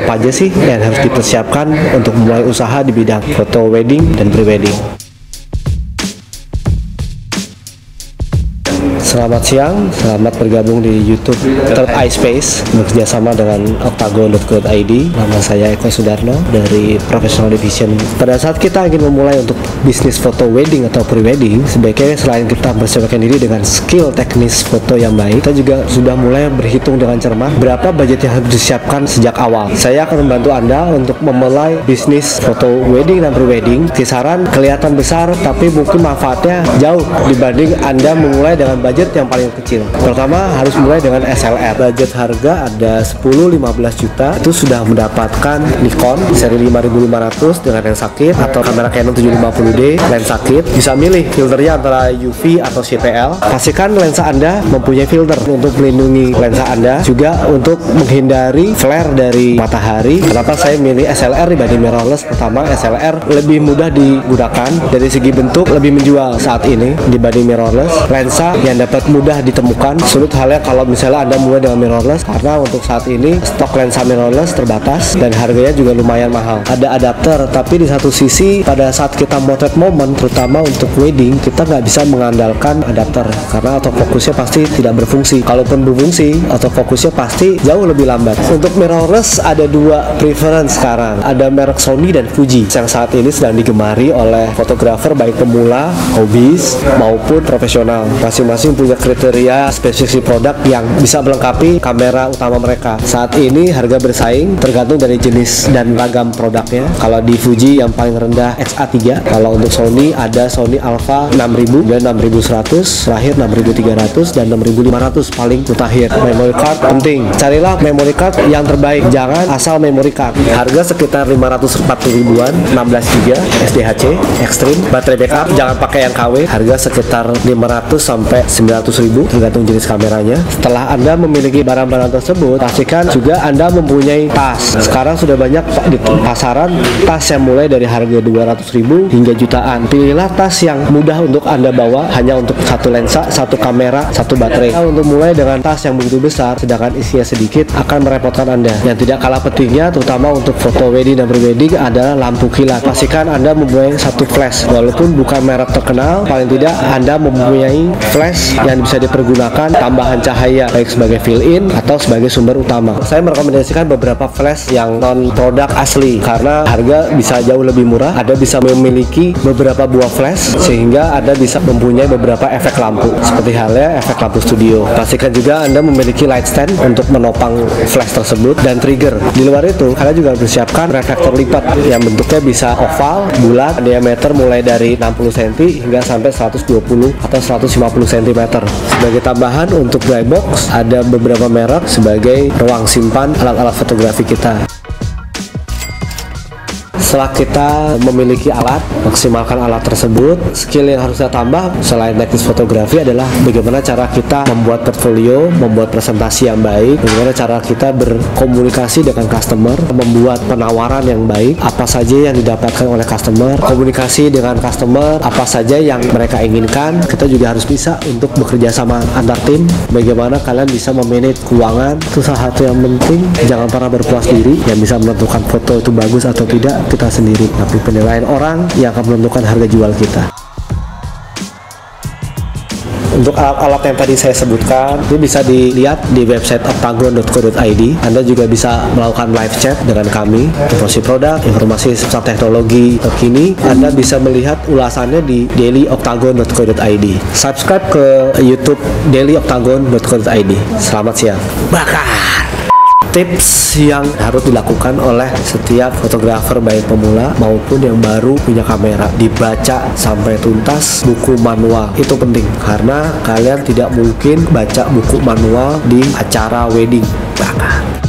apa aja sih yang harus dipersiapkan untuk mulai usaha di bidang foto wedding dan pre-wedding. Selamat siang, selamat bergabung di YouTube Third Eye Space bekerjasama dengan Octagon.co.id. Nama saya Eko Sudarno dari Professional Division. Pada saat kita ingin memulai untuk bisnis foto wedding atau pre-wedding, sebaiknya selain kita mempersiapkan diri dengan skill teknis foto yang baik, kita juga sudah mulai berhitung dengan cermat berapa budget yang harus disiapkan sejak awal. Saya akan membantu Anda untuk memulai bisnis foto wedding dan pre-wedding. Kisaran kelihatan besar, tapi mungkin manfaatnya jauh dibanding Anda memulai dengan budget yang paling kecil. Pertama, harus mulai dengan SLR. Budget harga ada 10-15 juta. Itu sudah mendapatkan Nikon seri 5500 dengan lensa kit atau kamera Canon 750D lensa kit. Bisa milih filternya antara UV atau CTL. Pastikan lensa Anda mempunyai filter untuk melindungi lensa Anda, juga untuk menghindari flare dari matahari. Kenapa saya milih SLR dibanding mirrorless? Pertama, SLR lebih mudah digunakan, dari segi bentuk lebih menjual saat ini dibanding mirrorless. Lensa yang dapat mudah ditemukan, sulit halnya kalau misalnya Anda mulai dengan mirrorless, karena untuk saat ini stok lensa mirrorless terbatas dan harganya juga lumayan mahal. Ada adapter, tapi di satu sisi pada saat kita motret momen, terutama untuk wedding, kita nggak bisa mengandalkan adapter karena autofocusnya pasti tidak berfungsi. Kalaupun berfungsi, autofocusnya pasti jauh lebih lambat. Untuk mirrorless ada dua preference sekarang, ada merek Sony dan Fuji yang saat ini sedang digemari oleh fotografer baik pemula, hobis maupun profesional. Masing-masing punya kriteria spesifikasi produk yang bisa melengkapi kamera utama mereka. Saat ini harga bersaing tergantung dari jenis dan ragam produknya. Kalau di Fuji yang paling rendah XA3, kalau untuk Sony ada Sony Alpha 6000 dan 6100, terakhir 6300 dan 6500 paling mutakhir. Memory card penting. Carilah memory card yang terbaik, jangan asal memory card. Harga sekitar 540 ribuan, 16 GB SDHC Extreme. Baterai backup jangan pakai yang KW, harga sekitar 500 sampai 900.000 tergantung jenis kameranya. Setelah Anda memiliki barang-barang tersebut, pastikan juga Anda mempunyai tas. Sekarang sudah banyak di pasaran tas yang mulai dari harga 200.000 hingga jutaan. Pilihlah tas yang mudah untuk Anda bawa, hanya untuk satu lensa, satu kamera, satu baterai. Untuk mulai dengan tas yang begitu besar sedangkan isinya sedikit akan merepotkan Anda. Yang tidak kalah pentingnya, terutama untuk foto wedding dan pre-wedding, adalah lampu kilat. Pastikan Anda mempunyai satu flash, walaupun bukan merek terkenal, paling tidak Anda mempunyai flash yang bisa dipergunakan tambahan cahaya baik sebagai fill-in atau sebagai sumber utama. Saya merekomendasikan beberapa flash yang non produk asli karena harga bisa jauh lebih murah. Anda bisa memiliki beberapa buah flash sehingga Anda bisa mempunyai beberapa efek lampu, seperti halnya efek lampu studio. Pastikan juga Anda memiliki light stand untuk menopang flash tersebut dan trigger. Di luar itu, Anda juga bersiapkan reflektor lipat yang bentuknya bisa oval, bulat, diameter mulai dari 60 cm hingga sampai 120 atau 150 cm. Sebagai tambahan untuk dry box, ada beberapa merek sebagai ruang simpan alat-alat fotografi kita. Setelah kita memiliki alat, maksimalkan alat tersebut. Skill yang harus kita tambah selain teknis fotografi adalah bagaimana cara kita membuat portfolio, membuat presentasi yang baik, bagaimana cara kita berkomunikasi dengan customer, membuat penawaran yang baik, apa saja yang didapatkan oleh customer, komunikasi dengan customer, apa saja yang mereka inginkan. Kita juga harus bisa untuk bekerja sama antar tim, bagaimana kalian bisa memanage keuangan. Itu salah satu yang penting. Jangan pernah berpuas diri. Yang bisa menentukan foto itu bagus atau tidak kita sendiri, tapi penilaian orang yang akan menentukan harga jual kita. Untuk alat-alat yang tadi saya sebutkan, ini bisa dilihat di website octagon.co.id. Anda juga bisa melakukan live chat dengan kami, informasi produk, informasi seputar teknologi terkini. Anda bisa melihat ulasannya di dailyoctagon.co.id. Subscribe ke YouTube dailyoctagon.co.id. Selamat siang. Bakar! Tips yang harus dilakukan oleh setiap fotografer baik pemula maupun yang baru punya kamera, dibaca sampai tuntas buku manual. Itu penting karena kalian tidak mungkin baca buku manual di acara wedding. Bakar.